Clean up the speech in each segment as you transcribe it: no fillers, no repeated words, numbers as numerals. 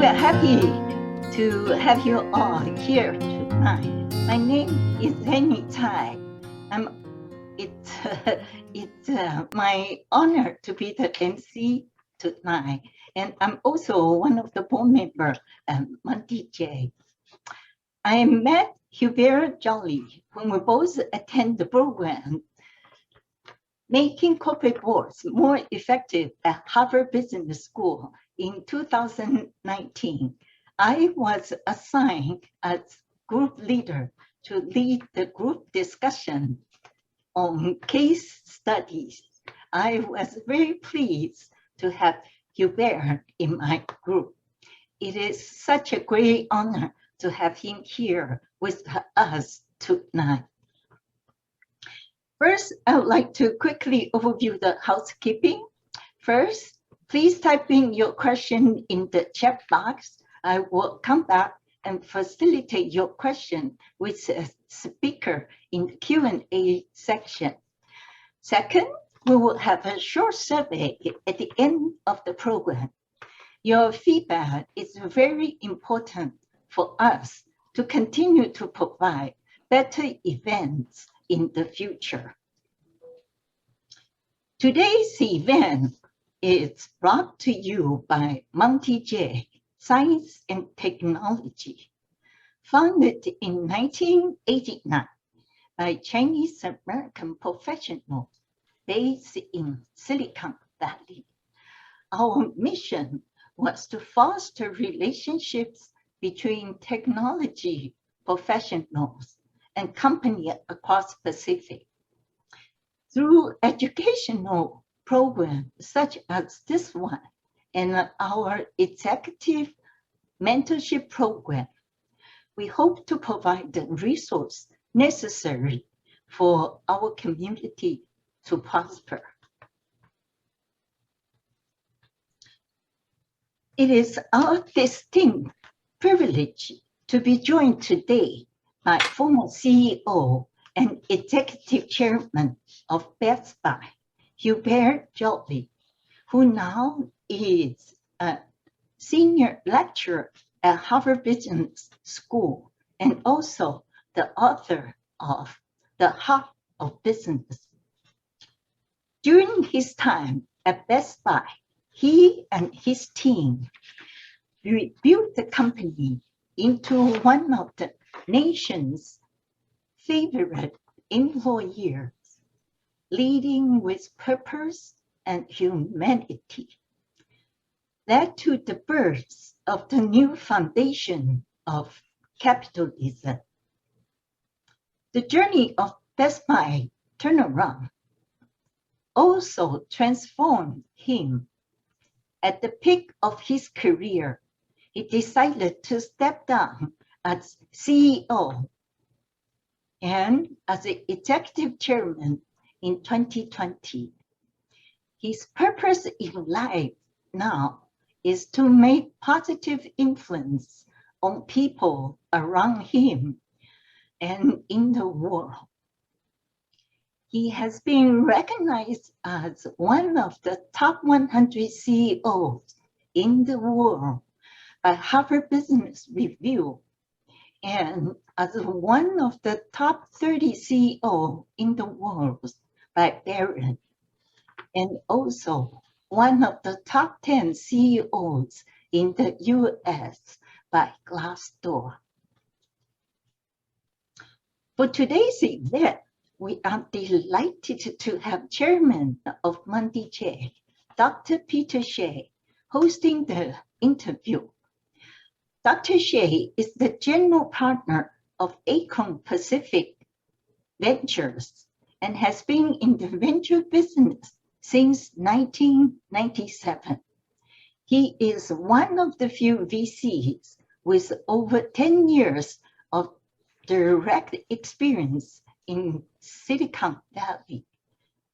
We're happy to have you all here tonight. My name is Tai. It's my honor to be the MC tonight, and I'm also one of the board members at Monte Jade. I met Hubert Joly when we both attend the program Making Corporate Boards More Effective at Harvard Business School in 2019. I was assigned as group leader to lead the group discussion on case studies. I was very pleased to have Hubert in my group. It is such a great honor to have him here with us tonight. First, I would like to quickly overview the housekeeping. First, please type in your question in the chat box. I will come back and facilitate your question with a speaker in the Q&A section. Second, we will have a short survey at the end of the program. Your feedback is very important for us to continue to provide better events in the future. Today's event is brought to you by Monte Jade Science and Technology, founded in 1989 by Chinese American professionals based in Silicon Valley. Our mission was to foster relationships between technology professionals and companies across the Pacific. Through educational programs such as this one and our executive mentorship program, we hope to provide the resources necessary for our community to prosper. It is our distinct privilege to be joined today by former CEO and Executive Chairman of Best Buy, Hubert Joly, who now is a senior lecturer at Harvard Business School and also the author of The Heart of Business. During his time at Best Buy, he and his team built the company into one of the nation's favorite employers, leading with purpose and humanity, led to the birth of the new foundation of capitalism. The journey of Best Buy turnaround also transformed him. At the peak of his career, he decided to step down as CEO and as the executive chairman in 2020. His purpose in life now is to make positive influence on people around him and in the world. He has been recognized as one of the top 100 CEOs in the world by Harvard Business Review and as one of the top 30 CEOs in the world by Barron, and also one of the top 10 CEOs in the US by Glassdoor. For today's event, we are delighted to have Chairman of Monte Jade, Dr. Peter Hsieh, hosting the interview. Dr. Hsieh is the general partner of Acorn Pacific Ventures and has been in the venture business since 1997. He is one of the few VCs with over 10 years of direct experience in Silicon Valley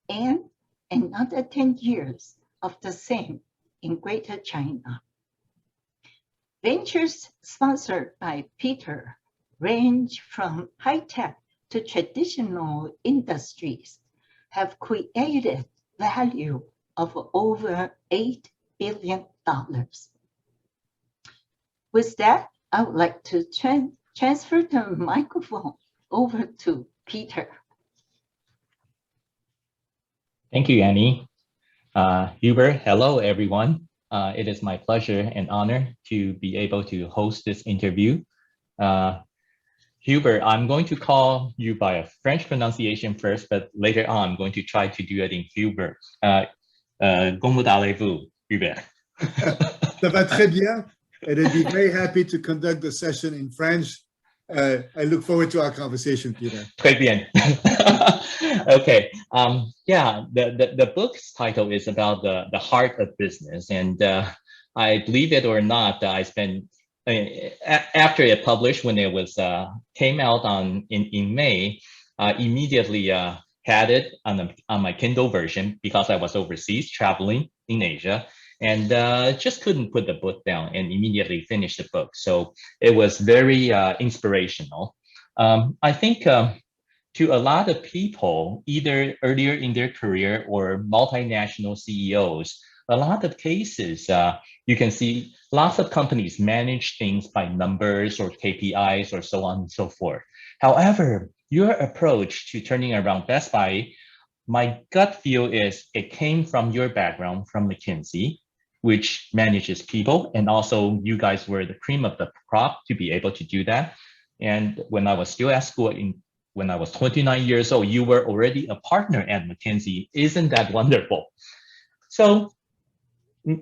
and another 10 years of the same in Greater China. Ventures sponsored by Peter range from high-tech to traditional industries, have created value of over $8 billion. With that, I would like to transfer the microphone over to Peter. Thank you, Annie. Hubert, hello, everyone. It is my pleasure and honor to be able to host this interview. Hubert, I'm going to call you by a French pronunciation first, but later on, I'm going to try to do it in Hubert. Comment allez-vous, Hubert? Ça va très bien, and I'd be very happy to conduct the session in French. I look forward to our conversation, Peter. Très bien. Okay. Yeah, the book's title is about the heart of business, and I believe it or not, I spent after it published, when it was came out in May, I immediately had it on my Kindle version because I was overseas traveling in Asia, and just couldn't put the book down and immediately finished the book. So it was very inspirational. I think to a lot of people, either earlier in their career or multinational CEOs, a lot of cases, you can see lots of companies manage things by numbers or KPIs or so on and so forth. However, your approach to turning around Best Buy, my gut feel is it came from your background from McKinsey, which manages people. And also you guys were the cream of the crop to be able to do that. And when I was still at school, when I was 29 years old, you were already a partner at McKinsey. Isn't that wonderful? So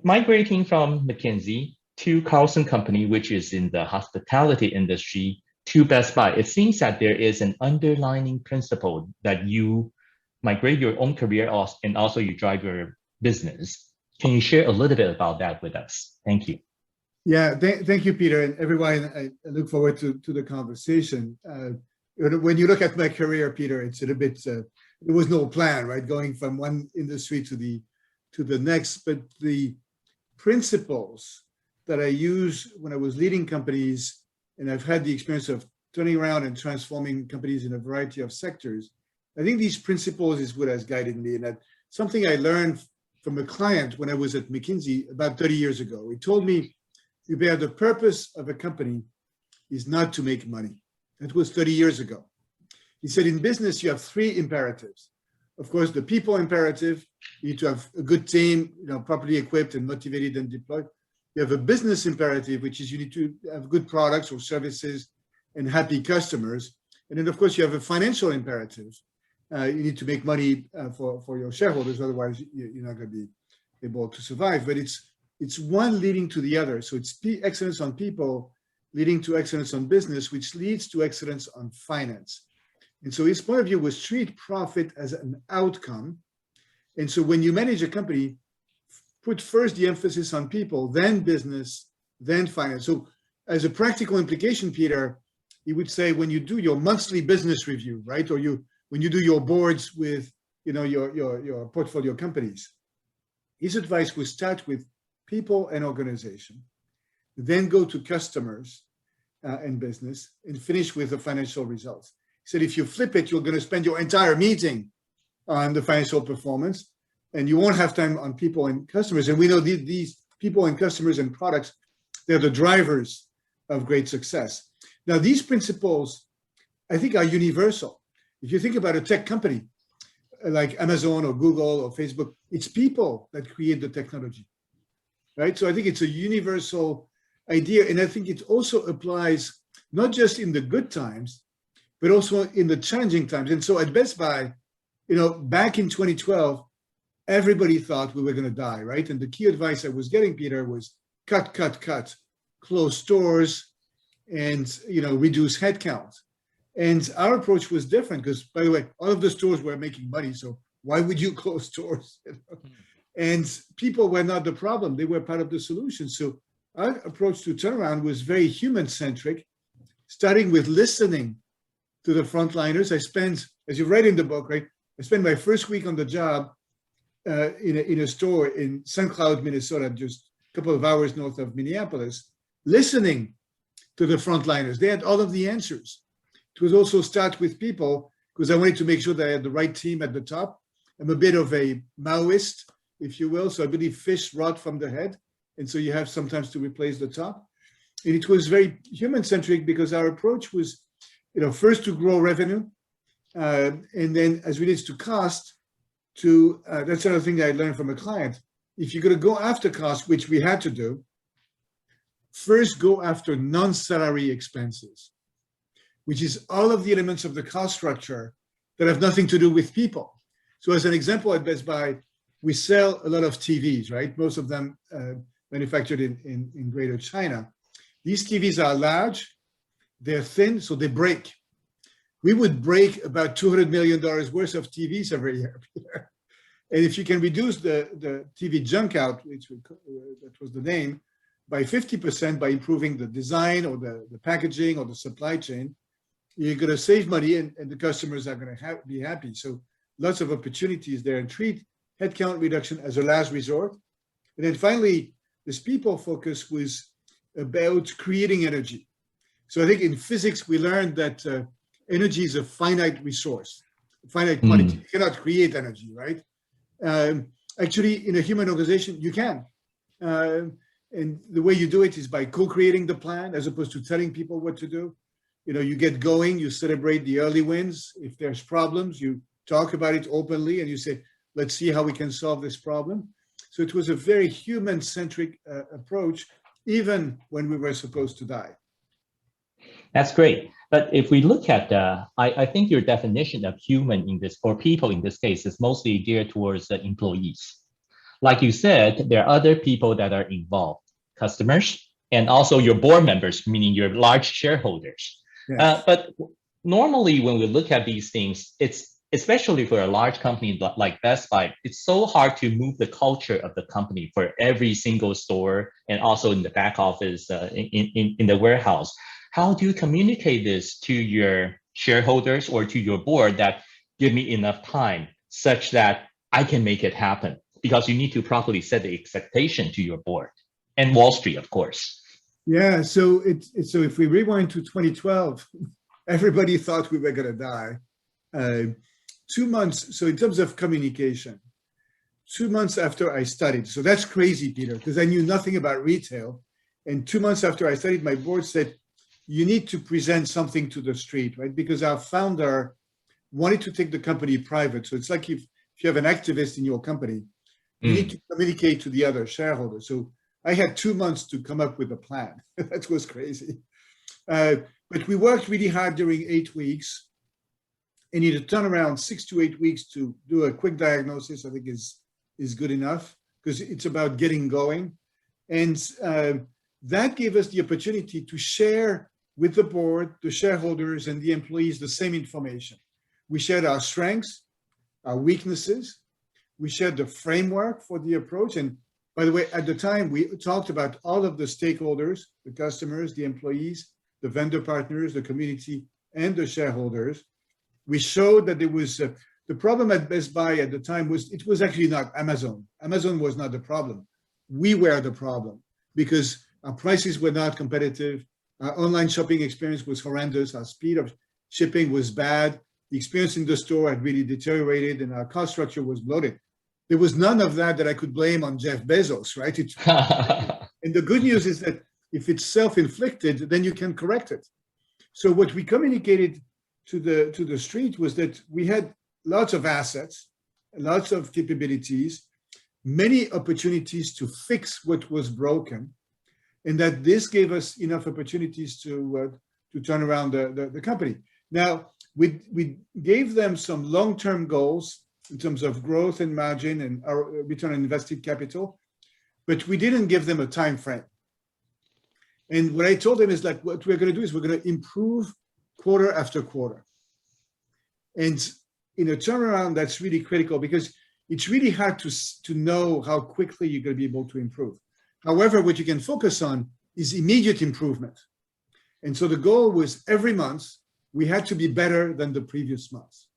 migrating from McKinsey to Carlson Company, which is in the hospitality industry, to Best Buy, it seems that there is an underlying principle that you migrate your own career and also you drive your business. Can you share a little bit about that with us? Thank you. Yeah, thank you, Peter, and everyone. I look forward to the conversation. When you look at my career, Peter, it's a bit. There was no plan, right? Going from one industry to the next, but the principles that I use when I was leading companies, and I've had the experience of turning around and transforming companies in a variety of sectors. I think these principles is what has guided me, and that's something I learned from a client when I was at McKinsey about 30 years ago. He told me, Hubert, the purpose of a company is not to make money. That was 30 years ago. He said, in business, you have three imperatives. Of course, the people imperative, you need to have a good team, properly equipped and motivated and deployed. You have a business imperative, which is you need to have good products or services and happy customers. And then, of course, you have a financial imperative. You need to make money for your shareholders, otherwise you're not going to be able to survive. But it's one leading to the other. So it's excellence on people leading to excellence on business, which leads to excellence on finance. And so his point of view was treat profit as an outcome. And so when you manage a company, put first the emphasis on people, then business, then finance. So as a practical implication, Peter, he would say when you do your monthly business review, right? Or when you do your boards with your portfolio companies, his advice was start with people and organization, then go to customers and business, and finish with the financial results. He said, if you flip it, you're going to spend your entire meeting on the financial performance, and you won't have time on people and customers. And we know these people and customers and products, they're the drivers of great success. Now, these principles, I think, are universal. If you think about a tech company like Amazon or Google or Facebook, it's people that create the technology, right? So I think it's a universal idea. And I think it also applies not just in the good times, but also in the challenging times. And so at Best Buy, back in 2012, everybody thought we were going to die, right? And the key advice I was getting, Peter, was cut, close stores, and reduce headcount. And our approach was different because, by the way, all of the stores were making money. So why would you close stores? And people were not the problem. They were part of the solution. So our approach to turnaround was very human-centric, starting with listening to the frontliners. I spent, as you read in the book, right? I spent my first week on the job in a store in St. Cloud, Minnesota, just a couple of hours north of Minneapolis, listening to the frontliners. They had all of the answers. It was also start with people because I wanted to make sure that I had the right team at the top. I'm a bit of a Maoist, if you will. So I believe fish rot from the head. And so you have sometimes to replace the top. And it was very human-centric because our approach was, first to grow revenue, and then as relates to cost, that's another thing that I learned from a client. If you're going to go after cost, which we had to do, first go after non-salary expenses, which is all of the elements of the cost structure that have nothing to do with people. So as an example, at Best Buy, we sell a lot of TVs, right? Most of them manufactured in Greater China. These TVs are large, they're thin, so they break. We would break about $200 million worth of TVs every year. And if you can reduce the TV junk out, that was the name, by 50% by improving the design or the packaging or the supply chain, you're going to save money and the customers are going to be happy. So lots of opportunities there, and treat headcount reduction as a last resort. And then finally, this people focus was about creating energy. So I think in physics, we learned that energy is a finite resource, finite quantity. You cannot create energy, right? Actually, in a human organization, you can. And the way you do it is by co-creating the plan as opposed to telling people what to do. You get going, you celebrate the early wins. If there's problems, you talk about it openly and you say, let's see how we can solve this problem. So it was a very human-centric approach, even when we were supposed to die. That's great. But if we look at, I think your definition of human in this, or people in this case, is mostly geared towards the employees. Like you said, there are other people that are involved, customers, and also your board members, meaning your large shareholders. Yes. But normally when we look at these things, it's especially for a large company like Best Buy, it's so hard to move the culture of the company for every single store and also in the back office, in the warehouse. How do you communicate this to your shareholders or to your board that give me enough time such that I can make it happen? Because you need to properly set the expectation to your board and Wall Street, of course. Yeah, so if we rewind to 2012, everybody thought we were going to die. 2 months, so in terms of communication, 2 months after I studied, so that's crazy, Peter, because I knew nothing about retail. And 2 months after I studied, my board said, you need to present something to the street, right? Because our founder wanted to take the company private. So it's like if you have an activist in your company, you need to communicate to the other shareholders. So I had 2 months to come up with a plan. That was crazy. But we worked really hard during 8 weeks. And you turn around 6 to 8 weeks to do a quick diagnosis, I think is good enough because it's about getting going. And that gave us the opportunity to share with the board, the shareholders, and the employees the same information. We shared our strengths, our weaknesses. We shared the framework for the approach. And by the way, at the time, we talked about all of the stakeholders, the customers, the employees, the vendor partners, the community, and the shareholders. We showed that there was the problem at Best Buy at the time was it was actually not Amazon. Amazon was not the problem. We were the problem because our prices were not competitive. Our online shopping experience was horrendous. Our speed of shipping was bad. The experience in the store had really deteriorated and our cost structure was bloated. There was none of that I could blame on Jeff Bezos, right? And the good news is that if it's self-inflicted, then you can correct it. So what we communicated to the street was that we had lots of assets, lots of capabilities, many opportunities to fix what was broken, and that this gave us enough opportunities to turn around the company. Now, we gave them some long-term goals in terms of growth and margin and our return on invested capital, but we didn't give them a time frame. And what I told them is like, what we're going to do is we're going to improve quarter after quarter. And in a turnaround, that's really critical because it's really hard to know how quickly you're going to be able to improve. However, what you can focus on is immediate improvement. And so the goal was every month, we had to be better than the previous months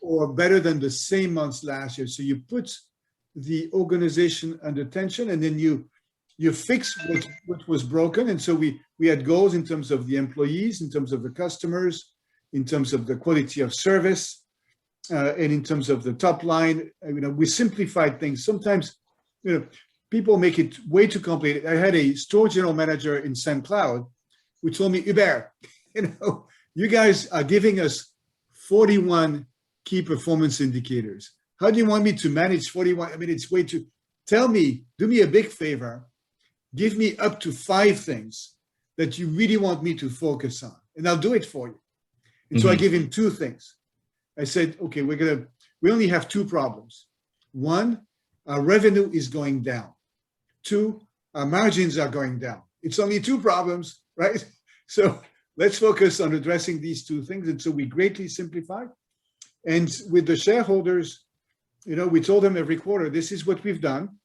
or better than the same months last year. So you put the organization under tension and then you fix what was broken. And so we had goals in terms of the employees, in terms of the customers, in terms of the quality of service, and in terms of the top line. We simplified things. Sometimes, people make it way too complicated. I had a store general manager in St. Cloud who told me, Hubert, you guys are giving us 41 key performance indicators. How do you want me to manage 41? I mean, it's way too, do me a big favor, give me up to 5 things that you really want me to focus on, and I'll do it for you. And so I gave him 2 things. I said, okay, we only have 2 problems. 1, our revenue is going down. 2, our margins are going down. It's only 2 problems, right? So let's focus on addressing these 2 things. And so we greatly simplified. And with the shareholders, we told them every quarter, this is what we've done.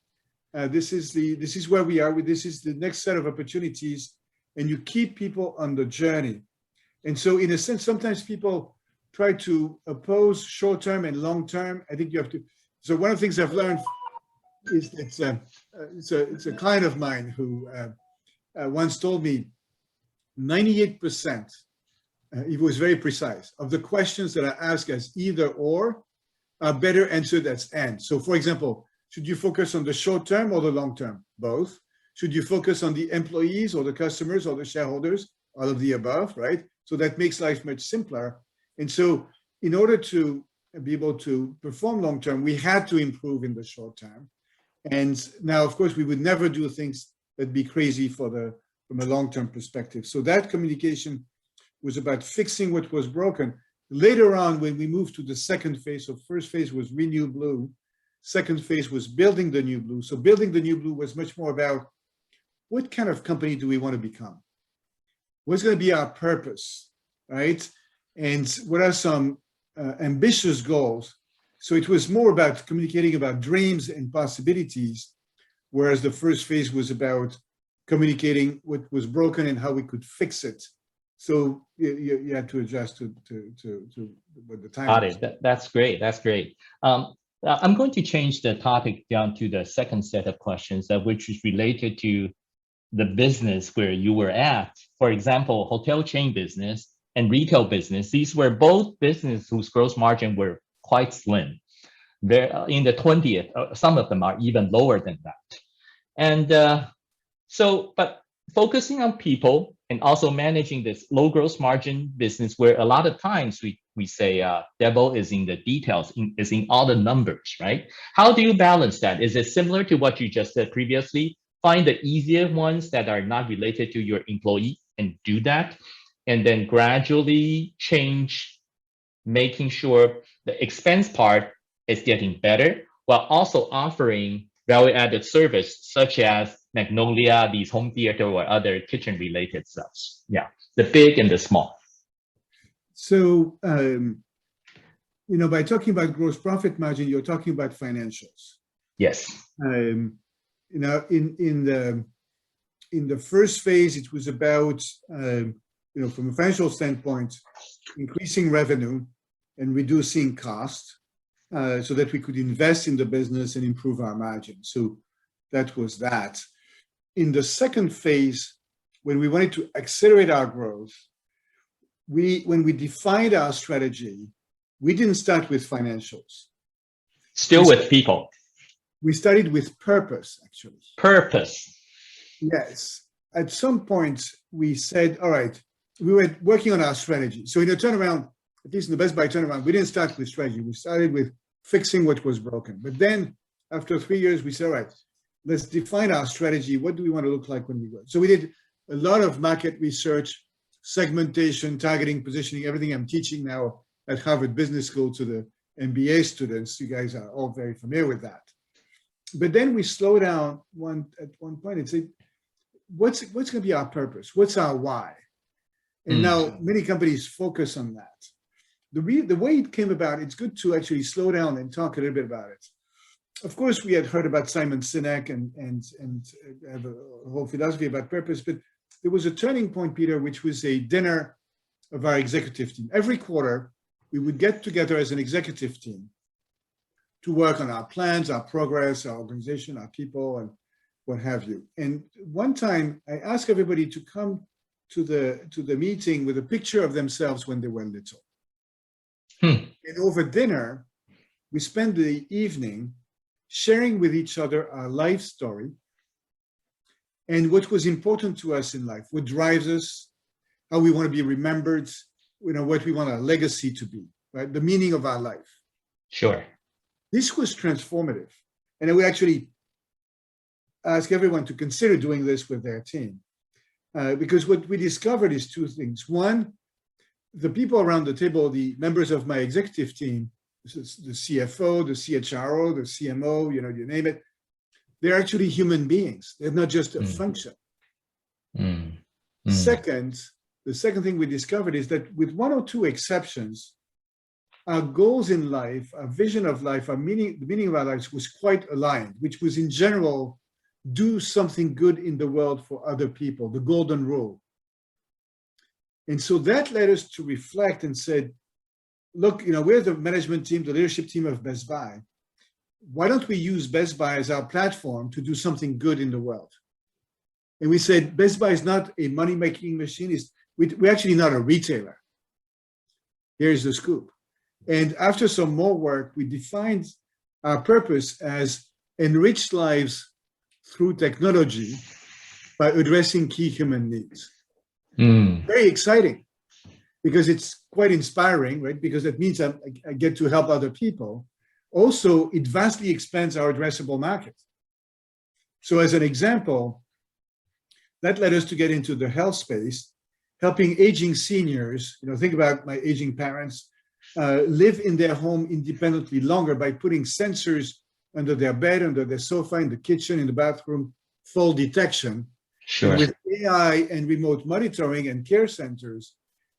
This is where we are. This is the next set of opportunities. And you keep people on the journey. And so in a sense, sometimes people try to oppose short-term and long-term. I think you have to. So one of the things I've learned is it's a client of mine who once told me 98%, he was very precise, of the questions that I ask as either or are better answered as and. So for example, should you focus on the short term or the long term? Both. Should you focus on the employees or the customers or the shareholders? All of the above, right? So that makes life much simpler. And so in order to be able to perform long term, we had to improve in the short term. And now, of course, we would never do things that'd be crazy from a long-term perspective. So that communication was about fixing what was broken. Later on, when we moved to the second phase, so first phase was Renew Blue, second phase was Building the New Blue. So Building the New Blue was much more about what kind of company do we want to become? What's going to be our purpose, right? And what are some ambitious goals? So it was more about communicating about dreams and possibilities, whereas the first phase was about communicating what was broken and how we could fix it. So you had to adjust to what the time. Got it. That's great. That's great. I'm going to change the topic down to the second set of questions, which is related to the business where you were at. For example, hotel chain business and retail business. These were both businesses whose gross margin were quite slim. They're in the 20th. Some of them are even lower than that. And but focusing on people and also managing this low gross margin business, where a lot of times we say devil is in the details, is in all the numbers, right? How do you balance that? Is it similar to what you just said previously? Find the easier ones that are not related to your employee and do that, and then gradually change, making sure the expense part is getting better while also offering value-added service such as Magnolia, these home theater or other kitchen-related stuff. Yeah, the big and the small. So, by talking about gross profit margin, you're talking about financials. Yes. In the first phase, it was about, from a financial standpoint, increasing revenue and reducing cost so that we could invest in the business and improve our margin. So that was that. In the second phase, when we wanted to accelerate our growth, when we defined our strategy, we didn't start with financials. Still with people. We started with purpose, actually. Purpose. Yes. At some point, we said, all right, we were working on our strategy. So in a turnaround, at least in the Best Buy turnaround, we didn't start with strategy. We started with fixing what was broken. But then after 3 years, we said, all right, let's define our strategy. What do we want to look like when we grow? So we did a lot of market research, segmentation, targeting, positioning, everything I'm teaching now at Harvard Business School to the MBA students. You guys are all very familiar with that. But then we slow down at one point and say, what's going to be our purpose? What's our why? And now many companies focus on that. The way it came about, it's good to actually slow down and talk a little bit about it. Of course, we had heard about Simon Sinek and have a whole philosophy about purpose, but there was a turning point, Peter, which was a dinner of our executive team. Every quarter, we would get together as an executive team to work on our plans, our progress, our organization, our people, and what have you. And one time, I asked everybody to come to the meeting with a picture of themselves when they were little. And over dinner, we spent the evening sharing with each other our life story and what was important to us in life, what drives us, how we want to be remembered, what we want our legacy to be, right? The meaning of our life. Sure. This was transformative. And I would actually ask everyone to consider doing this with their team. Because what we discovered is two things. One, the people around the table, the members of my executive team, this is the CFO, the CHRO, the CMO, you name it, they're actually human beings. They're not just a function. Second, the second thing we discovered is that with one or two exceptions, our goals in life, our vision of life, the meaning of our lives was quite aligned, which was in general, do something good in the world for other people, the golden rule. And so that led us to reflect and said, look, we're the management team, the leadership team of Best Buy. Why don't we use Best Buy as our platform to do something good in the world? And we said, Best Buy is not a money-making machine. We're actually not a retailer. Here's the scoop. And after some more work, we defined our purpose as enrich lives through technology by addressing key human needs. Very exciting, because it's quite inspiring, right? Because it means I get to help other people. Also, it vastly expands our addressable market. So as an example, that led us to get into the health space, helping aging seniors, think about my aging parents, live in their home independently longer by putting sensors under their bed, under their sofa, in the kitchen, in the bathroom, fall detection. Sure. And with AI and remote monitoring and care centers,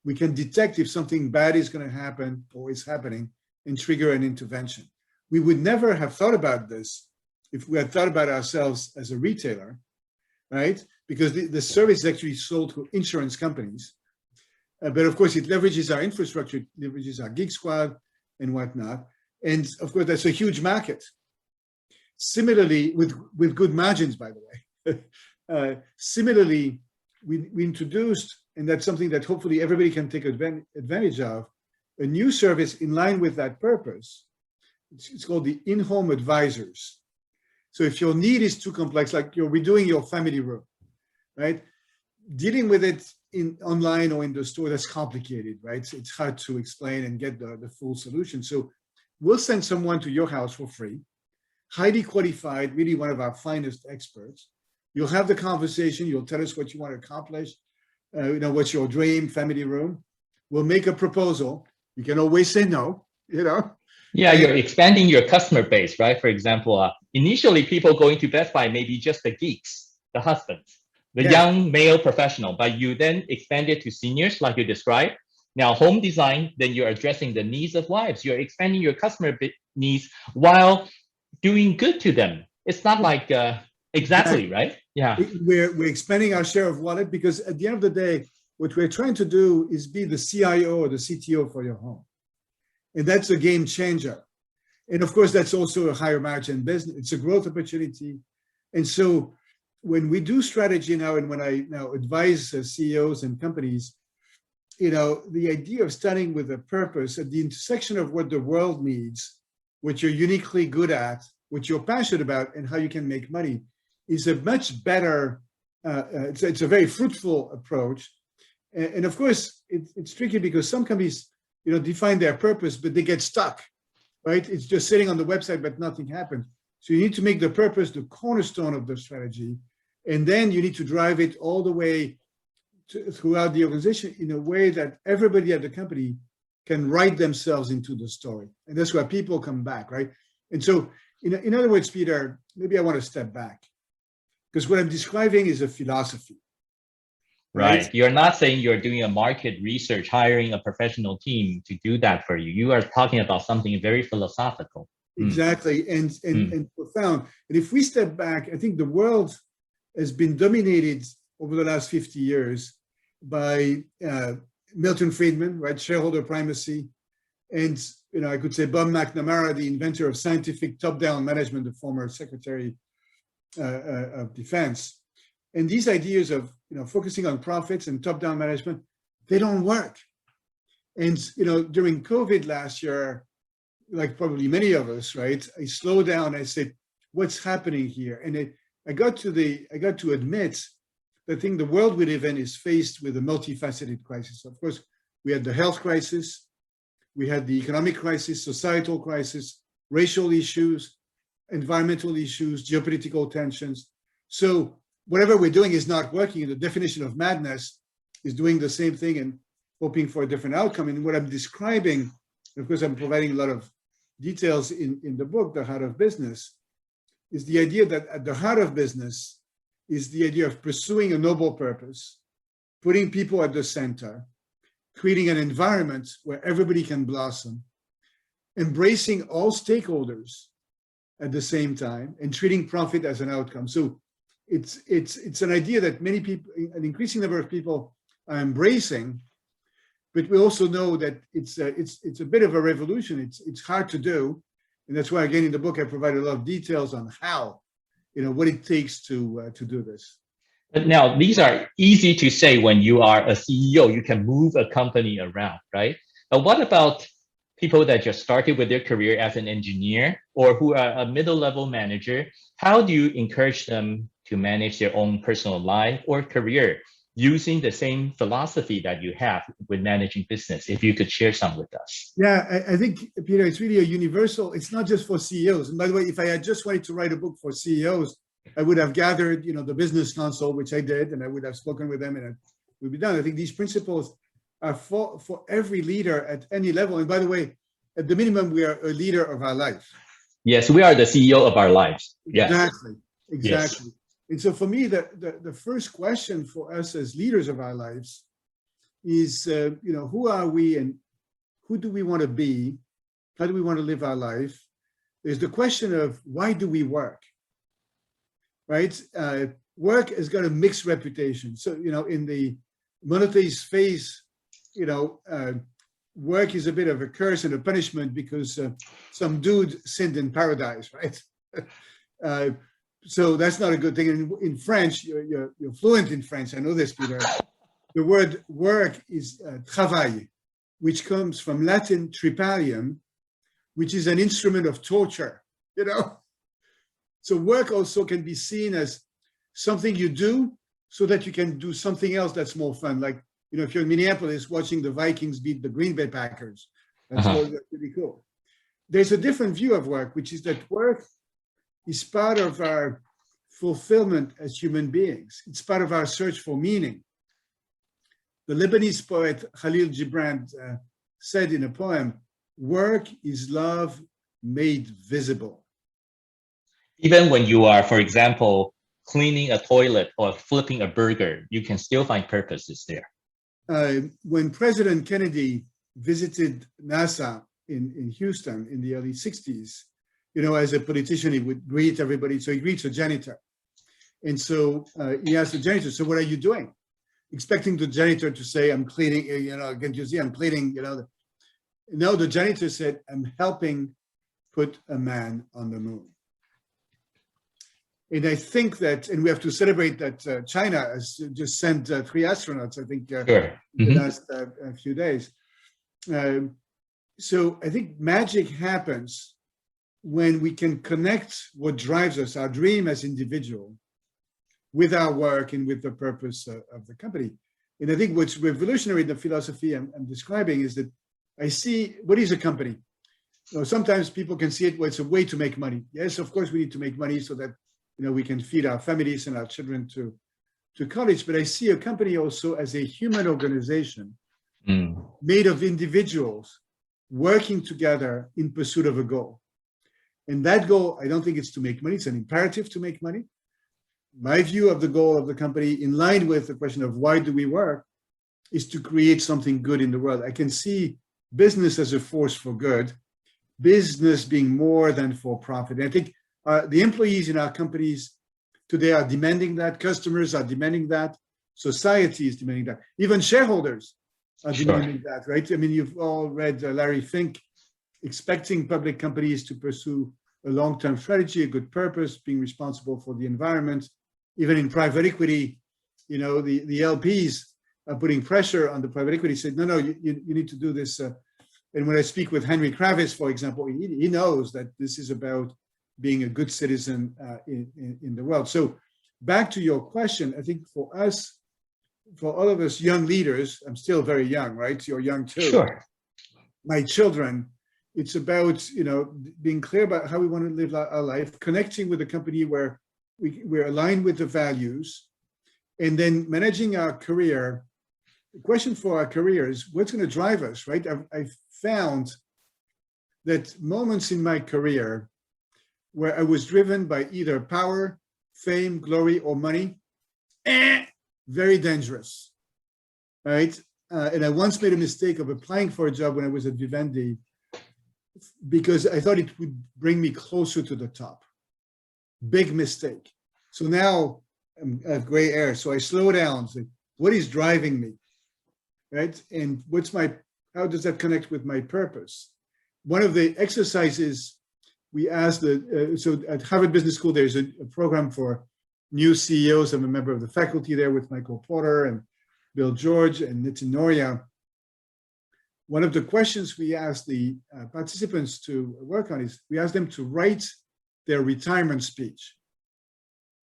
we can detect if something bad is going to happen or is happening and trigger an intervention. We would never have thought about this if we had thought about ourselves as a retailer, right? Because the service is actually sold to insurance companies. But of course, it leverages our infrastructure, it leverages our Geek Squad and whatnot. And of course, that's a huge market. Similarly, with good margins, by the way. Similarly, we introduced, and that's something that hopefully everybody can take advantage of, a new service in line with that purpose. It's called the in-home advisors. So if your need is too complex, like you're redoing your family room, right? Dealing with it online or in the store, that's complicated, right? So it's hard to explain and get the full solution. So we'll send someone to your house for free, highly qualified, really one of our finest experts. You'll have the conversation. You'll tell us what you want to accomplish. What's your dream family room? We'll make a proposal. You can always say no, Yeah, you're expanding your customer base, right? For example, initially people going to Best Buy may be just the geeks, the husbands, the young male professional, but you then expand it to seniors like you described. Now, home design, then you're addressing the needs of wives. You're expanding your customer needs while doing good to them. It's not like exactly, right? Yeah. We're expanding our share of wallet, because at the end of the day, what we're trying to do is be the CIO or the CTO for your home. And that's a game changer. And of course, that's also a higher margin business. It's a growth opportunity. And so when we do strategy now, and when I now advise CEOs and companies, the idea of starting with a purpose at the intersection of what the world needs, what you're uniquely good at, what you're passionate about, and how you can make money is a much better, it's a very fruitful approach. And of course, it's tricky because some companies, define their purpose, but they get stuck, right? It's just sitting on the website, but nothing happens. So you need to make the purpose the cornerstone of the strategy. And then you need to drive it all the way throughout the organization in a way that everybody at the company can write themselves into the story. And that's where people come back, right? And so, in other words, Peter, maybe I want to step back, because what I'm describing is a philosophy. Right. You're not saying you're doing a market research, hiring a professional team to do that for you. You are talking about something very philosophical. Exactly, and profound. And if we step back, I think the world has been dominated over the last 50 years by Milton Friedman, right? Shareholder primacy. And, I could say Bob McNamara, the inventor of scientific top-down management, the former Secretary of Defense. And these ideas of, focusing on profits and top-down management, they don't work. And, during COVID last year, like probably many of us, right, I slowed down, I said, what's happening here? And I got to admit that I think the world we live in is faced with a multifaceted crisis. Of course, we had the health crisis, we had the economic crisis, societal crisis, racial issues, environmental issues, geopolitical tensions. So whatever we're doing is not working, and the definition of madness is doing the same thing and hoping for a different outcome. And what I'm describing, of course, I'm providing a lot of details in the book, The Heart of Business, is the idea that at the heart of business is the idea of pursuing a noble purpose, putting people at the center, creating an environment where everybody can blossom, embracing all stakeholders at the same time, and treating profit as an outcome. So it's an idea that many people, an increasing number of people, are embracing. But we also know that it's a bit of a revolution. It's hard to do, and that's why, again, in the book I provide a lot of details on how, what it takes to do this. But now these are easy to say when you are a CEO. You can move a company around, right? But what about people that just started with their career as an engineer or who are a middle-level manager? How do you encourage them to manage their own personal life or career using the same philosophy that you have with managing business? If you could share some with us. Yeah, I think, Peter, it's really a universal, it's not just for CEOs. And by the way, if I had just wanted to write a book for CEOs, I would have gathered, the business council, which I did, and I would have spoken with them and it would be done. I think these principles are for every leader at any level. And by the way, at the minimum, we are a leader of our life. Yes, we are the CEO of our lives. Yes. Exactly. Yes. And so for me, the first question for us as leaders of our lives is, who are we and who do we want to be? How do we want to live our life? There's the question of why do we work, right? Work has got a mixed reputation. So, in the monotheist phase, work is a bit of a curse and a punishment because some dude sinned in paradise, right? So that's not a good thing. In French, you're fluent in French. I know this, Peter. The word work is travail, which comes from Latin tripalium, which is an instrument of torture, So work also can be seen as something you do so that you can do something else that's more fun. Like, if you're in Minneapolis watching the Vikings beat the Green Bay Packers, that's really cool. There's a different view of work, which is that work is part of our fulfillment as human beings. It's part of our search for meaning. The Lebanese poet Khalil Gibran said in a poem, "Work is love made visible." Even when you are, for example, cleaning a toilet or flipping a burger, you can still find purposes there. When President Kennedy visited NASA in Houston in the early 60s, as a politician, he would greet everybody. So he greets a janitor. And so he asked the janitor, "So what are you doing?" Expecting the janitor to say, "I'm cleaning, can't you see I'm cleaning, No, the janitor said, "I'm helping put a man on the moon." And I think that, and we have to celebrate that China has just sent 3 astronauts, I think, Sure. in the last few days. So I think magic happens when we can connect what drives us, our dream as individual, with our work and with the purpose of the company. And I think what's revolutionary in the philosophy I'm describing is that I see, what is a company? Sometimes people can see it, well, it's a way to make money. Yes, of course, we need to make money so that we can feed our families and our children to college. But I see a company also as a human organization made of individuals working together in pursuit of a goal. And that goal, I don't think it's to make money. It's an imperative to make money. My view of the goal of the company, in line with the question of why do we work, is to create something good in the world. I can see business as a force for good, business being more than for profit. And I think the employees in our companies today are demanding that. Customers are demanding that. Society is demanding that. Even shareholders are demanding that, right? I mean, you've all read Larry Fink, expecting public companies to pursue a long-term strategy, a good purpose, being responsible for the environment. Even in private equity, the LPs are putting pressure on the private equity, said, no, you need to do this. And when I speak with Henry Kravis, for example, he knows that this is about being a good citizen in the world. So back to your question, I think for us, for all of us young leaders, I'm still very young, right? You're young too. Sure. My children, it's about, being clear about how we want to live our life, connecting with a company where we're aligned with the values, and then managing our career. The question for our career is what's going to drive us, right? I've found that moments in my career where I was driven by either power, fame, glory, or money, very dangerous, right? And I once made a mistake of applying for a job when I was at Vivendi because I thought it would bring me closer to the top. Big mistake. So now I have gray hair. So I slow down. Say, what is driving me, right? And how does that connect with my purpose? One of the exercises we asked, so at Harvard Business School, there's a program for new CEOs. I'm a member of the faculty there with Michael Porter and Bill George and Nitin Noria. One of the questions we asked the participants to work on is we asked them to write their retirement speech.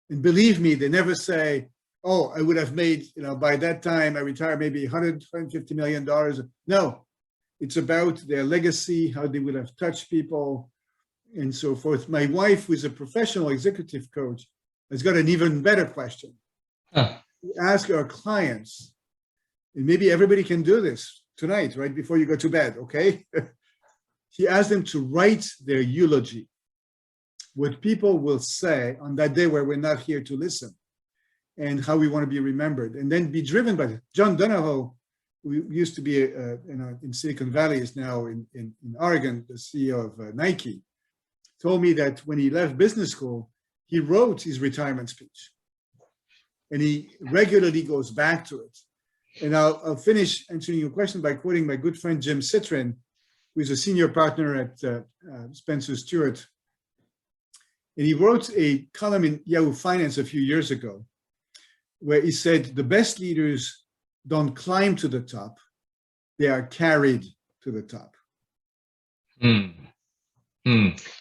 And believe me, they never say, oh, I would have made, by that time I retired maybe $150 million. No, it's about their legacy, how they would have touched people and so forth. My wife, who is a professional executive coach, has got an even better question. We ask our clients, and maybe everybody can do this tonight, right before you go to bed, okay? He asked them to write their eulogy, what people will say on that day where we're not here to listen, and how we want to be remembered, and then be driven by it. John Donahoe, who used to be in Silicon Valley, is now in Oregon, the CEO of Nike, told me that when he left business school, he wrote his retirement speech. And he regularly goes back to it. And I'll finish answering your question by quoting my good friend Jim Citrin, who is a senior partner at Spencer Stewart. And he wrote a column in Yahoo Finance a few years ago, where he said, the best leaders don't climb to the top, they are carried to the top. You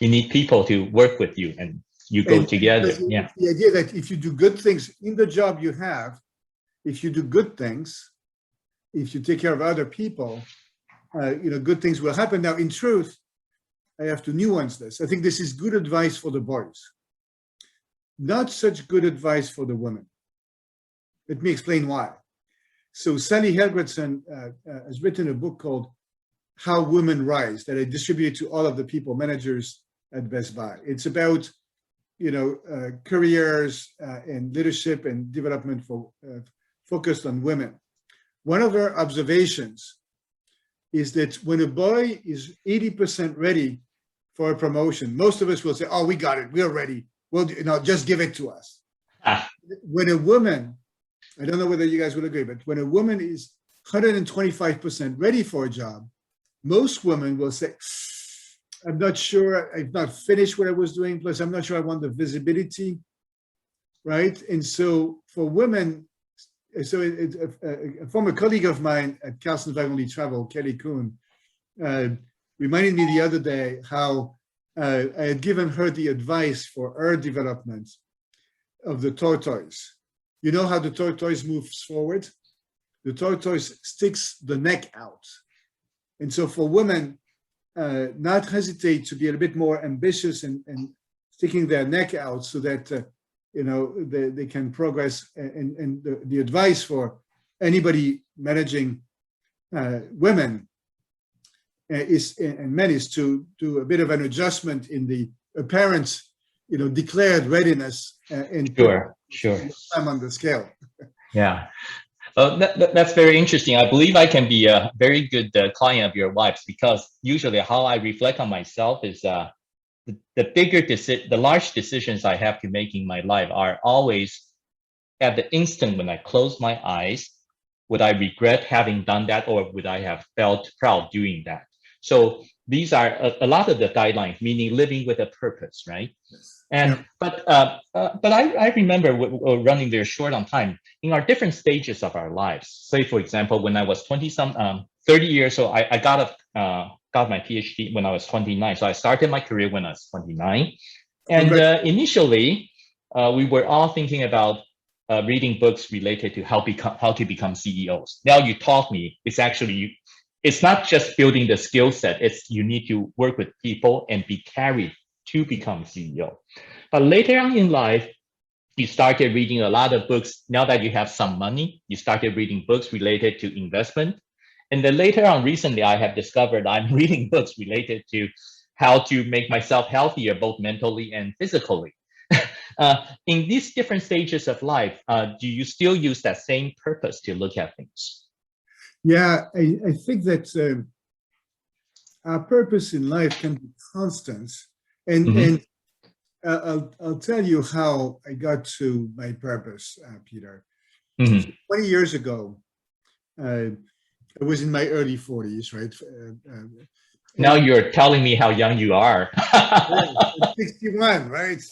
need people to work with you and you go together. Yeah. The idea that if you do good things in the job you have, if you do good things, if you take care of other people, good things will happen. Now, in truth, I have to nuance this. I think this is good advice for the boys, not such good advice for the women. Let me explain why. So Sally Helgretson has written a book called How Women Rise that I distributed to all of the people, managers at Best Buy. It's about, careers and leadership and development focused on women. One of her observations is that when a boy is 80% ready for a promotion, most of us will say, oh, we got it, we're ready. Well, just give it to us. When a woman, I don't know whether you guys will agree, but when a woman is 125% ready for a job, most women will say, I'm not sure, I've not finished what I was doing, plus I'm not sure I want the visibility, right? And so for women, so a former colleague of mine at Carlson Wagonly Travel, Kelly Kuhn, reminded me the other day how I had given her the advice for her development of the tortoise. You know how the tortoise moves forward? The tortoise sticks the neck out. And so for women, not hesitate to be a bit more ambitious and sticking their neck out so that, they can progress. And the advice for anybody managing women and men is to do a bit of an adjustment in the apparent, declared readiness and sure. time on the scale. Yeah. That's very interesting. I believe I can be a very good client of your wife's because usually how I reflect on myself is the large decisions I have to make in my life are always at the instant when I close my eyes, would I regret having done that or would I have felt proud doing that? So these are a lot of the guidelines, meaning living with a purpose, right? Yes. And but I remember running very short on time in our different stages of our lives. Say, for example, when I was 30 years old, I got my PhD when I was 29. So I started my career when I was 29. And initially, we were all thinking about reading books related to how to become CEOs. Now you taught me it's not just building the skill set. It's you need to work with people and be carried to become CEO. But later on in life, you started reading a lot of books. Now that you have some money, you started reading books related to investment. And then later on, recently, I have discovered I'm reading books related to how to make myself healthier, both mentally and physically. In these different stages of life, do you still use that same purpose to look at things? Yeah, I think that our purpose in life can be constant. And I'll tell you how I got to my purpose, Peter. 20 years ago, I was in my early 40s, right? Now you're telling me how young you are. 61, right?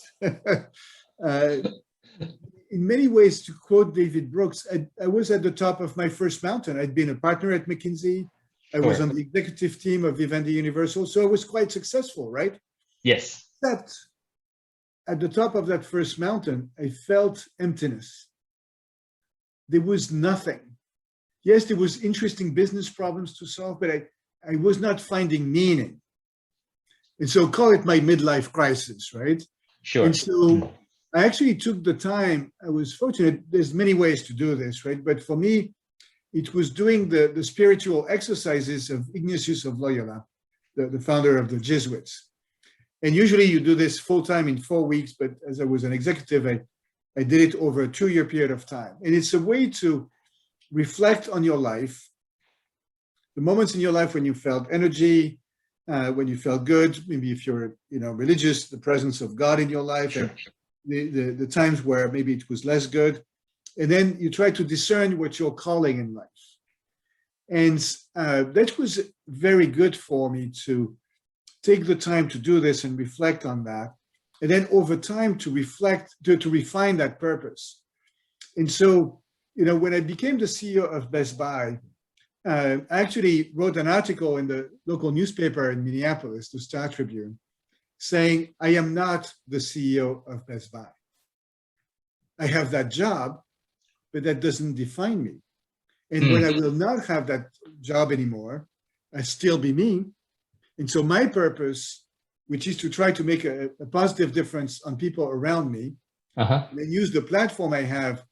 In many ways, to quote David Brooks, I was at the top of my first mountain. I'd been a partner at McKinsey. I was on the executive team of Vivendi Universal, so I was quite successful, right? Yes. Except at the top of that first mountain, I felt emptiness. There was nothing. Yes, there was interesting business problems to solve, but I was not finding meaning. And so call it my midlife crisis, right? Sure. And so I actually took the time. I was fortunate. There's many ways to do this, right? But for me, it was doing the spiritual exercises of Ignatius of Loyola, the founder of the Jesuits. And usually you do this full time in 4 weeks, but as I was an executive, I did it over a 2-year period of time. And it's a way to reflect on your life, the moments in your life when you felt energy, when you felt good, maybe if you're religious, the presence of God in your life, sure. And the times where maybe it was less good. And then you try to discern what you're calling in life. And that was very good for me to take the time to do this and reflect on that. And then over time to reflect, to refine that purpose. And so, when I became the CEO of Best Buy, I actually wrote an article in the local newspaper in Minneapolis, the Star Tribune, saying, I am not the CEO of Best Buy. I have that job, but that doesn't define me. And when I will not have that job anymore, I still be me. And so my purpose, which is to try to make a positive difference on people around me, and then use the platform I have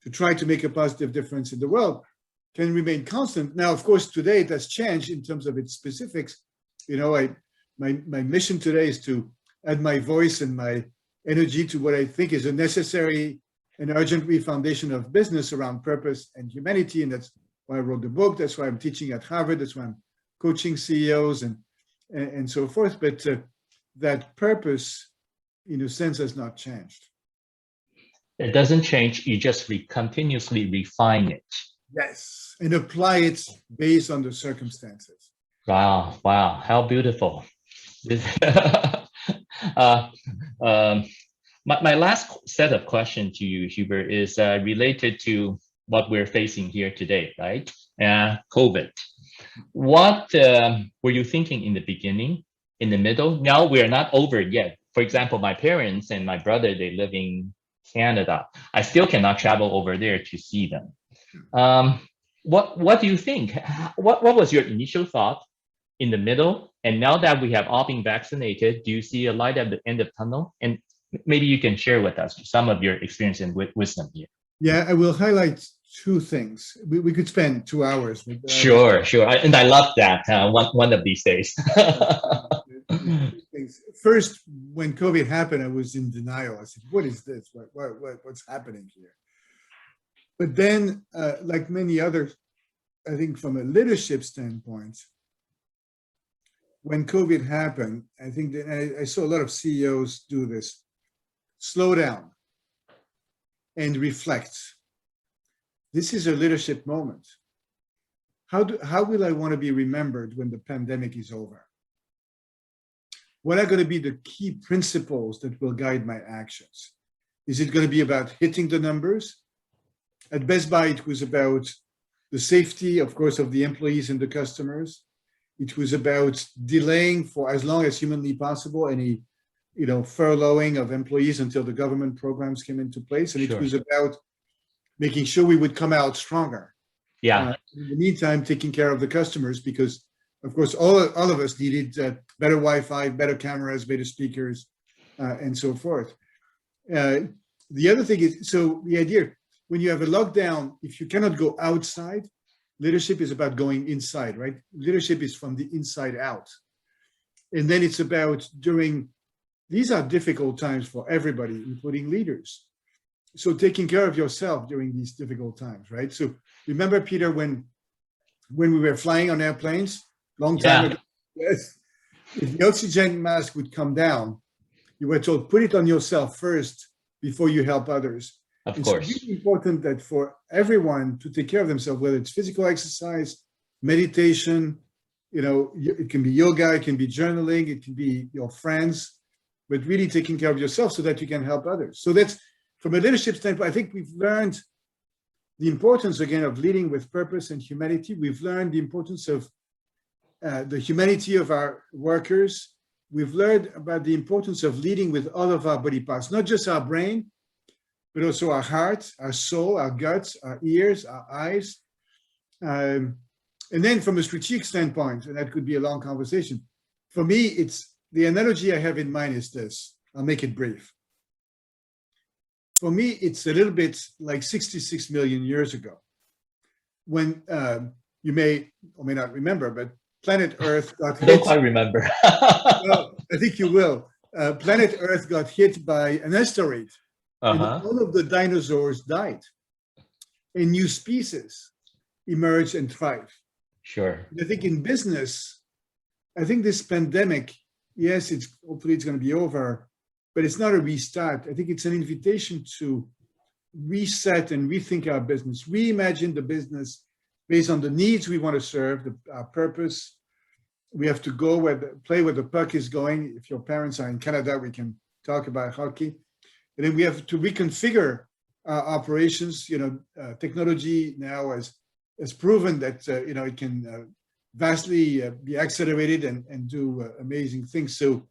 to try to make a positive difference in the world, can remain constant. Now, of course, today it has changed in terms of its specifics. My mission today is to add my voice and my energy to what I think is a necessary and urgent refoundation of business around purpose and humanity. And that's why I wrote the book. That's why I'm teaching at Harvard. That's why I'm coaching CEOs and so forth. But that purpose, in a sense, has not changed. It doesn't change. You just continuously refine it. Yes, and apply it based on the circumstances. Wow, how beautiful. My last set of questions to you, Hubert, is related to what we're facing here today, right? COVID. What were you thinking in the beginning, in the middle? Now we're not over yet. For example, my parents and my brother, they live in Canada. I still cannot travel over there to see them. What do you think? What was your initial thought in the middle? And now that we have all been vaccinated, do you see a light at the end of the tunnel? And maybe you can share with us some of your experience and wisdom here. Yeah, I will highlight 2 things. We could spend 2 hours. Sure. And I love that one of these days. First, when COVID happened, I was in denial. I said, what is this? What's happening here? But then, like many others, I think from a leadership standpoint, when COVID happened, I think that I saw a lot of CEOs do this. Slow down and reflect. This is a leadership moment. How will I want to be remembered when the pandemic is over? What are going to be the key principles that will guide my actions? Is it going to be about hitting the numbers? At Best Buy, it was about the safety, of course, of the employees and the customers. It was about delaying for as long as humanly possible any furloughing of employees until the government programs came into place. And Sure. it was about making sure we would come out stronger. Yeah. In the meantime, taking care of the customers, because of course, all of us needed better Wi-Fi, better cameras, better speakers, and so forth. The other thing is, so the idea, when you have a lockdown, if you cannot go outside, leadership is about going inside, right? Leadership is from the inside out. And then it's about these are difficult times for everybody, including leaders. So taking care of yourself during these difficult times, right? So remember, Peter, when we were flying on airplanes, long time ago, yes, if the oxygen mask would come down, you were told, put it on yourself first before you help others. Of course. It's really important that for everyone to take care of themselves, whether it's physical exercise, meditation, it can be yoga, it can be journaling, it can be your friends, but really taking care of yourself so that you can help others. So that's, from a leadership standpoint, I think we've learned the importance, again, of leading with purpose and humanity. We've learned the importance of the humanity of our workers. We've learned about the importance of leading with all of our body parts, not just our brain, but also our heart, our soul, our guts, our ears, our eyes. And then from a strategic standpoint, and that could be a long conversation, for me, it's the analogy I have in mind is this. I'll make it brief. For me, it's a little bit like 66 million years ago, when you may or may not remember, but planet Earth got hit. I don't quite remember. Well, I think you will. Planet Earth got hit by an asteroid, and all of the dinosaurs died. A new species emerged and thrived. Sure. I think in business, I think this pandemic, yes, hopefully it's going to be over, but it's not a restart. I think it's an invitation to reset and rethink our business, reimagine the business based on the needs we want to serve, our purpose. We have to go play where the puck is going. If your parents are in Canada, we can talk about hockey. And then we have to reconfigure our operations. Technology now has proven that it can vastly be accelerated and do amazing things. So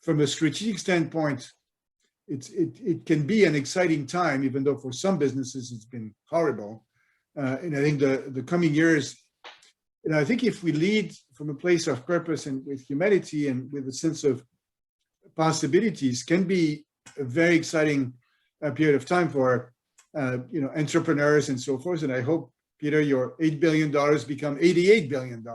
from a strategic standpoint, it can be an exciting time, even though for some businesses it's been horrible. And I think the coming years, I think if we lead from a place of purpose and with humanity and with a sense of possibilities, can be a very exciting period of time for entrepreneurs and so forth. And I hope, Peter, your $8 billion become $88 billion.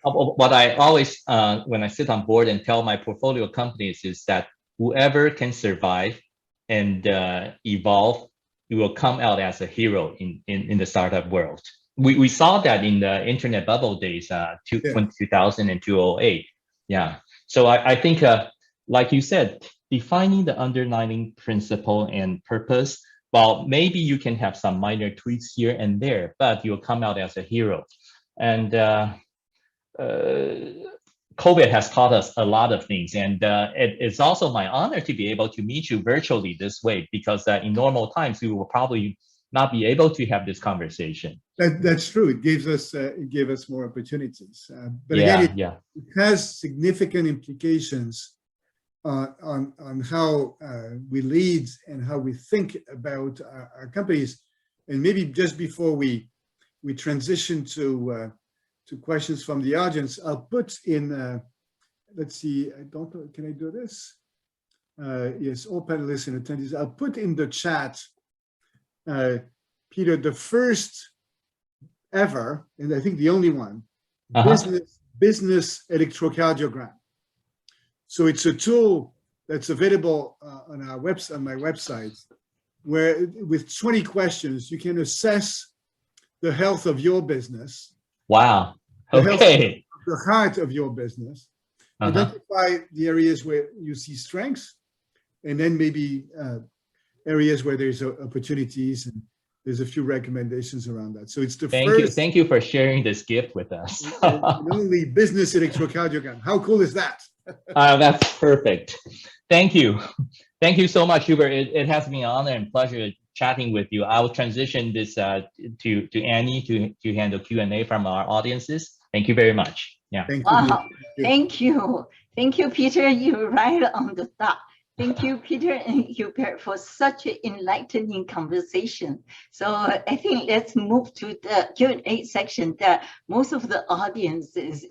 What I always, when I sit on board and tell my portfolio companies is that whoever can survive and evolve, you will come out as a hero in the startup world. We saw that in the internet bubble days, 2000 and 2008. Yeah. So I think, like you said, defining the underlying principle and purpose, well, maybe you can have some minor tweaks here and there, but you'll come out as a hero. And COVID has taught us a lot of things, and it's also my honor to be able to meet you virtually this way, because in normal times we will probably not be able to have this conversation. That's true. It gave us more opportunities. But yeah, again, it has significant implications on how we lead and how we think about our companies. And maybe just before we transition to questions from the audience, I'll put in, let's see, can I do this? Yes, all panelists and attendees. I'll put in the chat, Peter, the first ever, and I think the only one, business electrocardiogram. So it's a tool that's available on my website, where with 20 questions, you can assess the health of your business. Wow. Okay. The heart of your business, identify the areas where you see strengths, and then maybe areas where there's opportunities, and there's a few recommendations around that. So it's the first. Thank you for sharing this gift with us. Only business electrocardiogram. How cool is that? That's perfect. Thank you. Thank you so much, Hubert. It has been an honor and pleasure chatting with you. I will transition this to Annie to handle Q&A from our audiences. Thank you very much. Yeah. Wow. Thank you. Thank you, Peter. You're right on the dot. Thank you, Peter and Hubert, for such an enlightening conversation. So I think let's move to the Q&A section that most of the audience is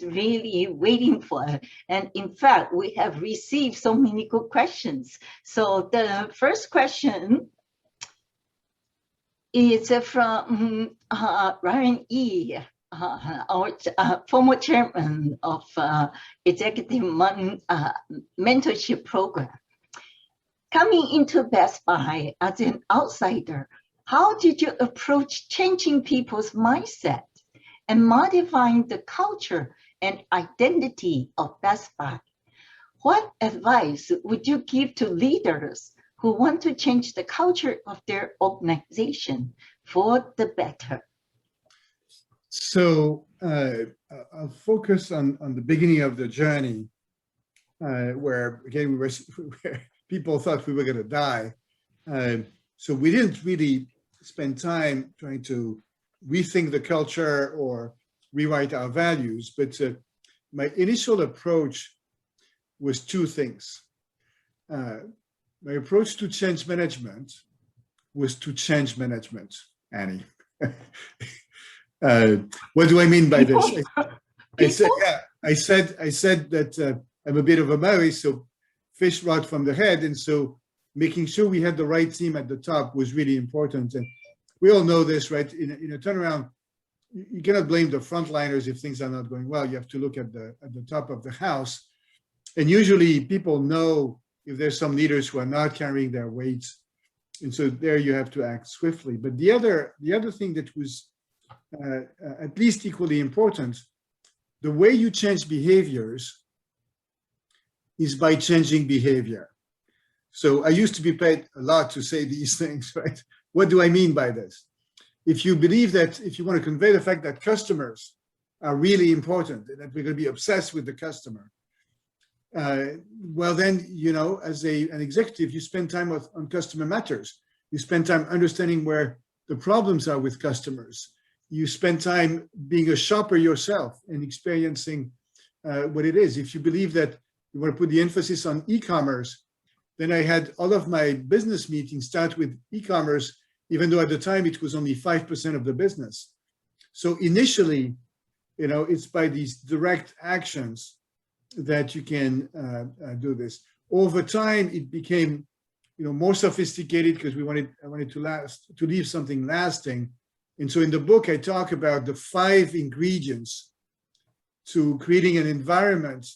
really waiting for. And in fact, we have received so many good questions. So the first question is from Ryan E., our former chairman of Executive Mentorship Program. Coming into Best Buy as an outsider, how did you approach changing people's mindset and modifying the culture and identity of Best Buy? What advice would you give to leaders who want to change the culture of their organization for the better? So I'll focus on the beginning of the journey, where again where people thought we were going to die. So we didn't really spend time trying to rethink the culture or rewrite our values. But my initial approach was two things. My approach to change management was to change management, Annie. What do I mean by this? I said that I'm a bit of a Maori, so fish rot from the head, and so making sure we had the right team at the top was really important. And we all know this, right? In a turnaround, you cannot blame the frontliners if things are not going well. You have to look at the top of the house, and usually people know if there's some leaders who are not carrying their weight, and so there you have to act swiftly. But the other thing that was at least equally important, the way you change behaviors is by changing behavior. So I used to be paid a lot to say these things, right? What do I mean by this? If you believe that, if you want to convey the fact that customers are really important and that we're going to be obsessed with the customer, well then, you know, as an executive, you spend time on customer matters. You spend time understanding where the problems are with customers. You spend time being a shopper yourself and experiencing what it is. If you believe that you want to put the emphasis on e-commerce, then I had all of my business meetings start with e-commerce, even though at the time it was only 5% of the business. So initially, you know, it's by these direct actions that you can do this. Over time, it became, you know, more sophisticated because I wanted to leave something lasting. And so in the book, I talk about the 5 ingredients to creating an environment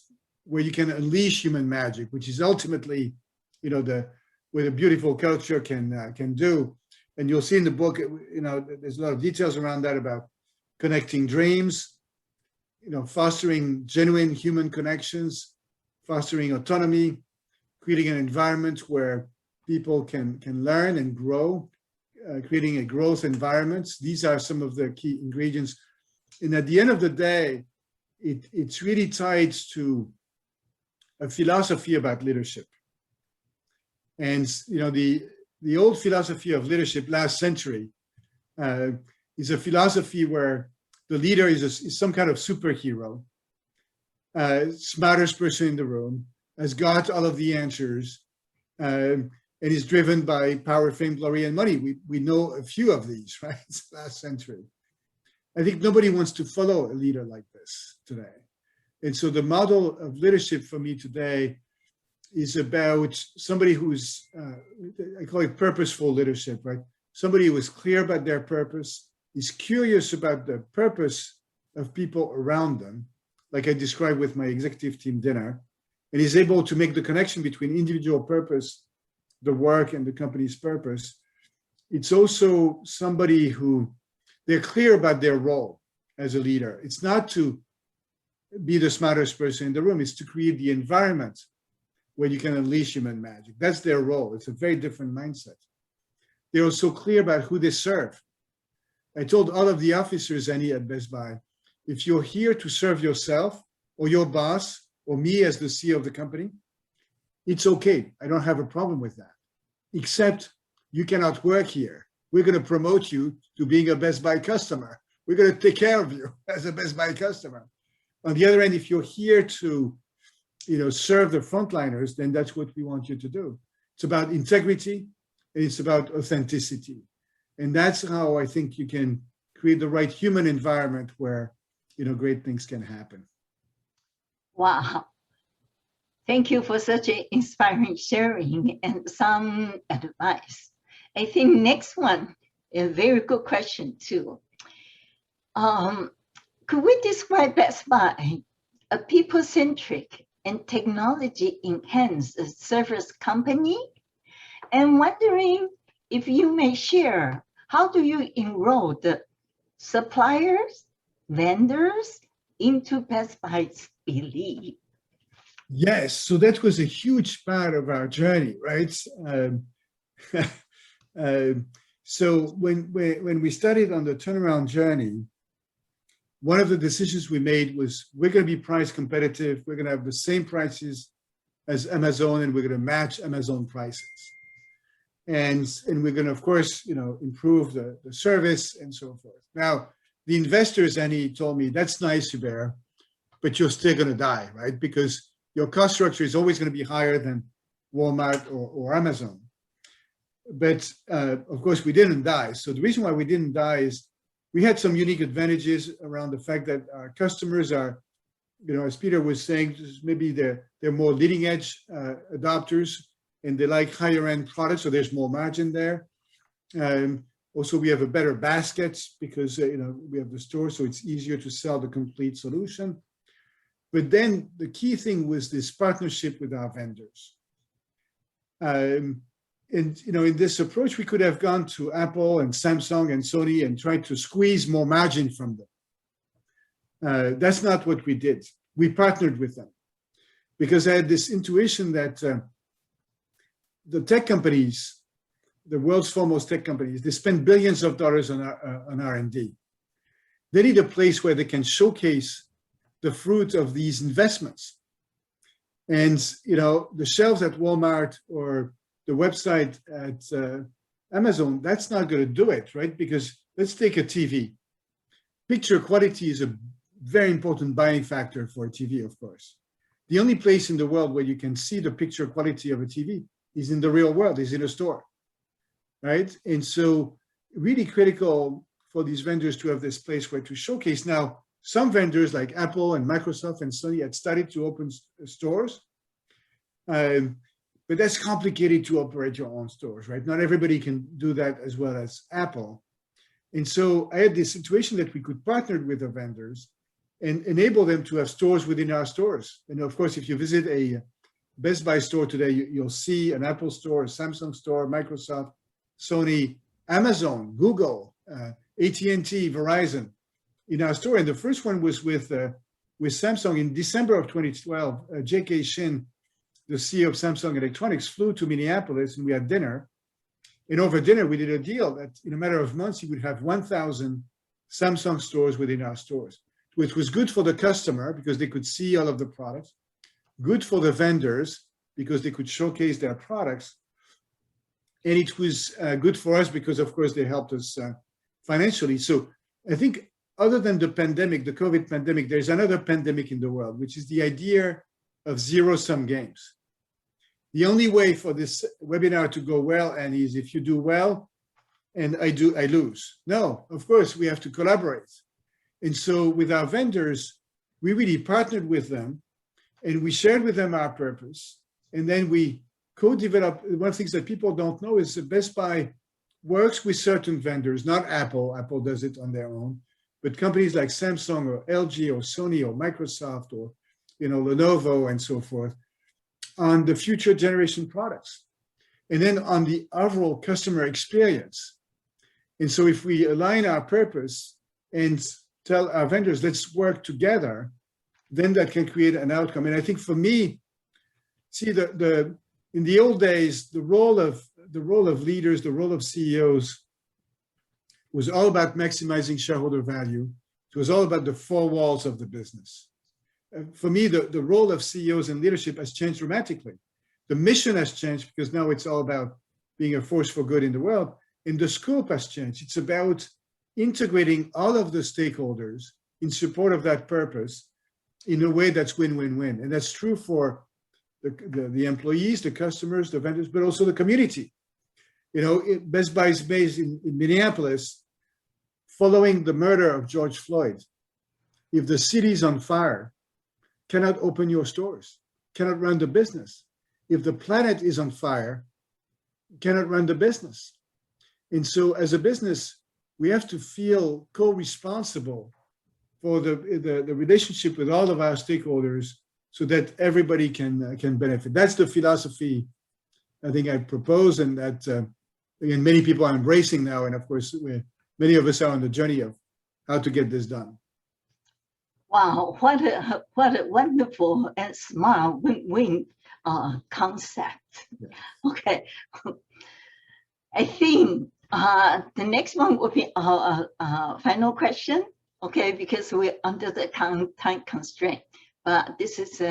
where you can unleash human magic, which is ultimately, you know, what a beautiful culture can do. And you'll see in the book, you know, there's a lot of details around that about connecting dreams, you know, fostering genuine human connections, fostering autonomy, creating an environment where people can learn and grow, creating a growth environment. These are some of the key ingredients. And at the end of the day, it's really tied to a philosophy about leadership. And, you know, the old philosophy of leadership last century is a philosophy where the leader is some kind of superhero, smartest person in the room, has got all of the answers, and is driven by power, fame, glory, and money. We know a few of these, right? It's last century. I think nobody wants to follow a leader like this today. And so the model of leadership for me today is about somebody who's, I call it purposeful leadership, right? Somebody who is clear about their purpose, is curious about the purpose of people around them, like I described with my executive team dinner, and is able to make the connection between individual purpose, the work, and the company's purpose. It's also somebody who they're clear about their role as a leader. It's not to be the smartest person in the room, it's to create the environment where you can unleash human magic. That's their role. It's a very different mindset. They're also clear about who they serve. I told all of the officers, Annie, at Best Buy, if you're here to serve yourself or your boss or me as the CEO of the company, it's okay. I don't have a problem with that, except you cannot work here. We're going to promote you to being a Best Buy customer. We're going to take care of you as a Best Buy customer. On the other end, if you're here to serve the frontliners, then that's what we want you to do. It's about integrity, and it's about authenticity. And that's how I think you can create the right human environment where, great things can happen. Wow. Thank you for such an inspiring sharing and some advice. I think next one, a very good question too. Could we describe Best Buy a people-centric and technology-enhanced service company? And wondering if you may share, how do you enroll the suppliers, vendors into Best Buy's belief? Yes, so that was a huge part of our journey, right? So when we started on the turnaround journey, one of the decisions we made was we're going to be price competitive. We're going to have the same prices as Amazon, and we're going to match Amazon prices. And we're going to, of course, improve the service and so forth. Now, the investors, and he told me, that's nice, Hubert, but you're still going to die, right? Because your cost structure is always going to be higher than Walmart or Amazon. But of course, we didn't die. So the reason why we didn't die is we had some unique advantages around the fact that our customers are, as Peter was saying, maybe they're more leading edge adopters, and they like higher end products, so there's more margin there. Also, we have a better basket because we have the store, so it's easier to sell the complete solution. But then the key thing was this partnership with our vendors. And in this approach, we could have gone to Apple and Samsung and Sony and tried to squeeze more margin from them. That's not what we did. We partnered with them because I had this intuition that the tech companies, the world's foremost tech companies, they spend billions of dollars on R&D. They need a place where they can showcase the fruit of these investments. And, the shelves at Walmart or the website at Amazon, that's not going to do it, right? Because let's take a TV. Picture quality is a very important buying factor for a TV, of course. The only place in the world where you can see the picture quality of a TV is in the real world, is in a store, right? And so really critical for these vendors to have this place where to showcase. Now, some vendors like Apple and Microsoft and Sony had started to open stores, but that's complicated to operate your own stores, right? Not everybody can do that as well as Apple. And so I had this situation that we could partner with the vendors and enable them to have stores within our stores. And of course, if you visit a Best Buy store today, you'll see an Apple store, a Samsung store, Microsoft, Sony, Amazon, Google, AT&T, Verizon in our store. And the first one was with Samsung in December of 2012. J.K. Shin, the CEO of Samsung Electronics, flew to Minneapolis and we had dinner. And over dinner, we did a deal that in a matter of months, you would have 1,000 Samsung stores within our stores, which was good for the customer because they could see all of the products, good for the vendors because they could showcase their products. And it was good for us because, of course, they helped us financially. So I think other than the pandemic, the COVID pandemic, there's another pandemic in the world, which is the idea of zero-sum games. The only way for this webinar to go well, Annie, is if you do well and I lose. No, of course, we have to collaborate. And so with our vendors, we really partnered with them and we shared with them our purpose. And then we co-developed. One of the things that people don't know is that Best Buy works with certain vendors, not Apple. Apple does it on their own, but companies like Samsung or LG or Sony or Microsoft or Lenovo and so forth on the future generation products. And then on the overall customer experience. And so if we align our purpose and tell our vendors, let's work together, then that can create an outcome. And I think for me, see, in the old days, the role of leaders, the role of CEOs was all about maximizing shareholder value. It was all about the four walls of the business. For me, the role of CEOs and leadership has changed dramatically. The mission has changed because now it's all about being a force for good in the world. And the scope has changed. It's about integrating all of the stakeholders in support of that purpose in a way that's win-win-win. And that's true for the employees, the customers, the vendors, but also the community. Best Buy is based in Minneapolis following the murder of George Floyd. If the city's on fire, cannot open your stores, cannot run the business. If the planet is on fire, cannot run the business. And so as a business, we have to feel co-responsible for the relationship with all of our stakeholders so that everybody can benefit. That's the philosophy I think I propose, and that again, many people are embracing now. And of course, many of us are on the journey of how to get this done. Wow, what a wonderful and smart win-win concept. Yes. Okay, I think the next one will be our final question. Okay, because we're under the time constraint. But this is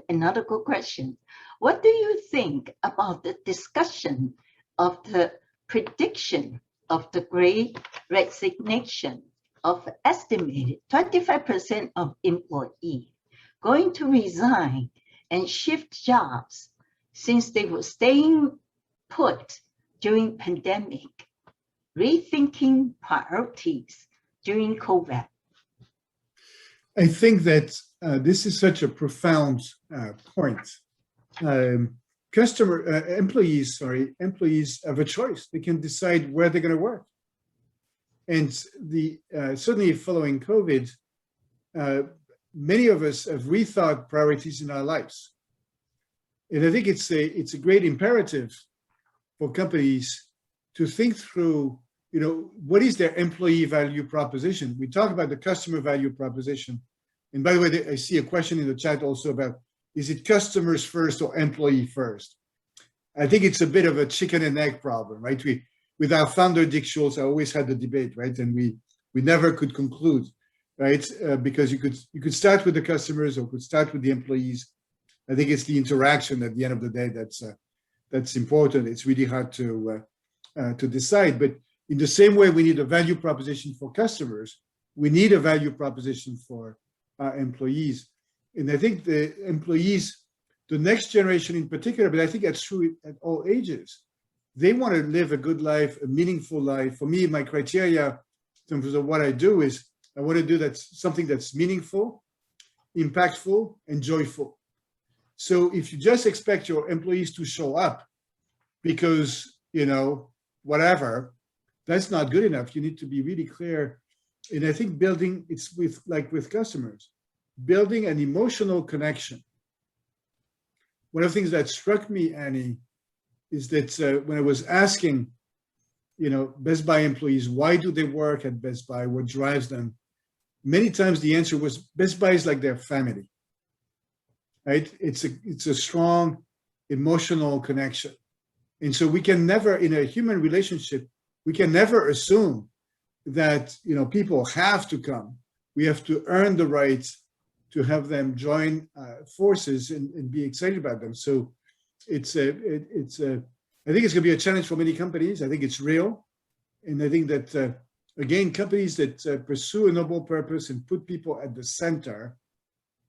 another good question. What do you think about the discussion of the prediction of the Great Resignation of estimated 25% of employees going to resign and shift jobs since they were staying put during pandemic, rethinking priorities during COVID? I think that this is such a profound point. Employees have a choice. They can decide where they're going to work. And certainly following COVID, many of us have rethought priorities in our lives. And I think it's a great imperative for companies to think through, what is their employee value proposition? We talk about the customer value proposition. And by the way, I see a question in the chat also about, is it customers first or employee first? I think it's a bit of a chicken and egg problem, right? With our founder, Dick Schultz, I always had the debate, right? And we never could conclude, right? Because you could start with the customers or could start with the employees. I think it's the interaction at the end of the day that's important. It's really hard to decide. But in the same way, we need a value proposition for customers. We need a value proposition for our employees. And I think the employees, the next generation in particular, but I think that's true at all ages, they want to live a good life, a meaningful life. For me, my criteria in terms of what I do is I want to do something that's meaningful, impactful, and joyful. So if you just expect your employees to show up because, whatever, that's not good enough. You need to be really clear. And I think it's with customers, building an emotional connection. One of the things that struck me, Annie, is that when I was asking, Best Buy employees, why do they work at Best Buy? What drives them? Many times the answer was Best Buy is like their family, right? It's a strong emotional connection. And so we can never, in a human relationship, we can never assume that, people have to come. We have to earn the right to have them join forces and be excited about them. So I think it's going to be a challenge for many companies. I think it's real. And I think that, again, companies that pursue a noble purpose and put people at the center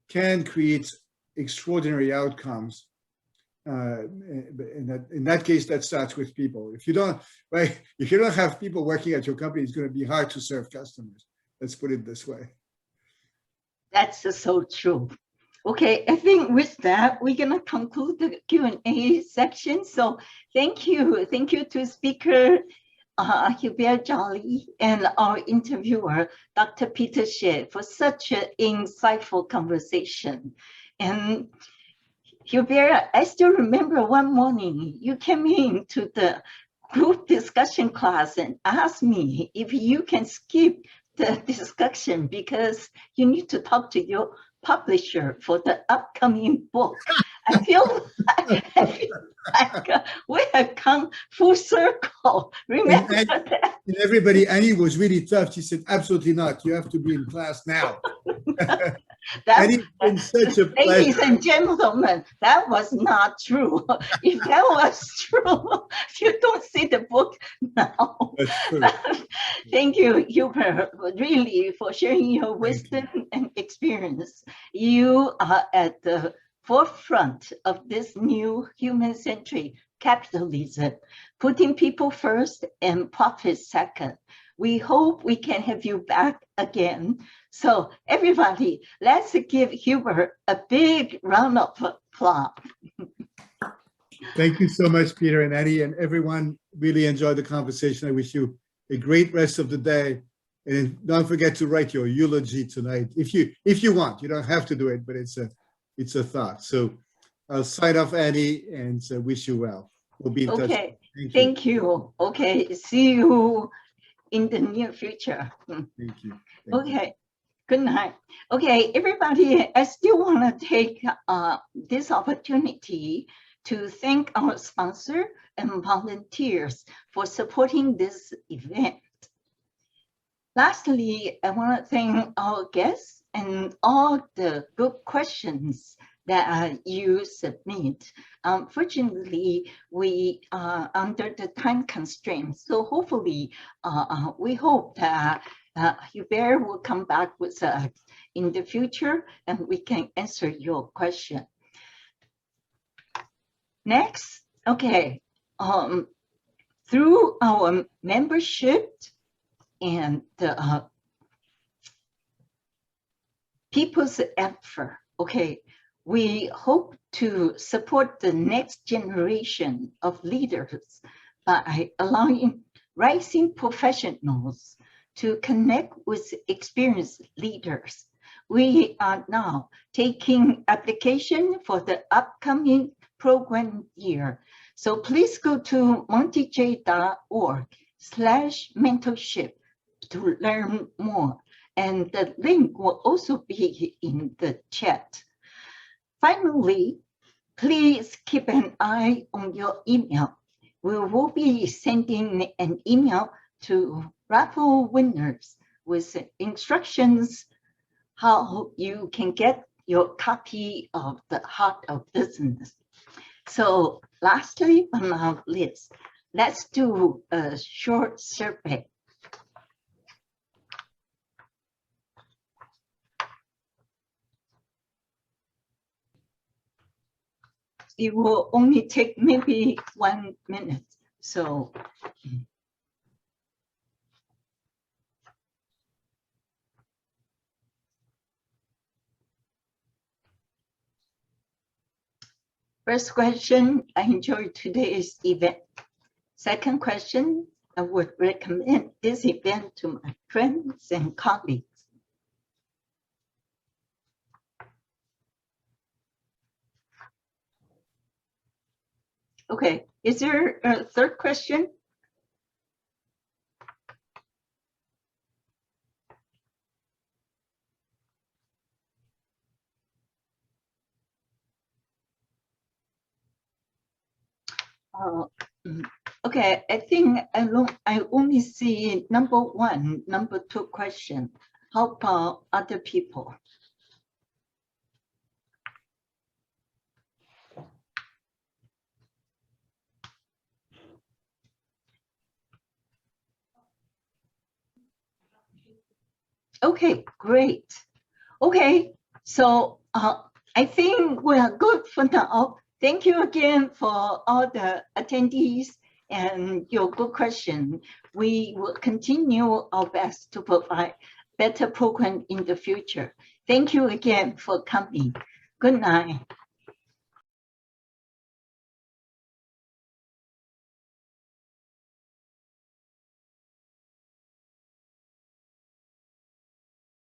can create extraordinary outcomes. In that case, that starts with people. If you don't have people working at your company, it's going to be hard to serve customers. Let's put it this way. That's so true. Okay, I think with that, we're going to conclude the Q&A section. So thank you to speaker Hubert Joly and our interviewer, Dr. Peter Hsieh, for such an insightful conversation. And Hubert, I still remember one morning you came into the group discussion class and asked me if you can skip the discussion because you need to talk to your publisher for the upcoming book. I feel like we have come full circle. Remember that? And everybody, Annie was really tough. She said, absolutely not. You have to be in class now. That, And it's been such a ladies pleasure. and gentlemen, that was not true. If that was true, you don't see the book now. That's true. Thank you, Hubert, really for sharing your wisdom and experience. You are at the forefront of this new human-centric capitalism, putting people first and profit second. We hope we can have you back again. So everybody, let's give Hubert a big round of applause. Thank you so much, Peter and Annie, and everyone. Really enjoyed the conversation. I wish you a great rest of the day. And don't forget to write your eulogy tonight. If you want, you don't have to do it, but it's a thought. So I'll sign off, Annie, and wish you well. We'll be in touch. Okay, thank you. Okay, see you in the near future. Thank you. Okay, good night. Okay, everybody, I still want to take this opportunity to thank our sponsor and volunteers for supporting this event. Lastly, I want to thank our guests and all the good questions that you submit. Unfortunately, we are under the time constraints, so hopefully, we hope that Hubert will come back with us in the future and we can answer your question. Next, okay, through our membership and people's effort, okay, we hope to support the next generation of leaders by allowing rising professionals to connect with experienced leaders. We are now taking application for the upcoming program year. So please go to montej.org/mentorship to learn more. And the link will also be in the chat. Finally, please keep an eye on your email. We will be sending an email to raffle winners with instructions how you can get your copy of The Heart of Business. So lastly, but not least, let's do a short survey. It will only take maybe 1 minute. So first question, I enjoyed today's event. Second question, I would recommend this event to my friends and colleagues. Okay, is there a third question? Okay, I think I only see number 1, number 2 question. How about other people? Okay, great. Okay, so I think we are good for now. Thank you again for all the attendees and your good question. We will continue our best to provide better program in the future. Thank you again for coming. Good night.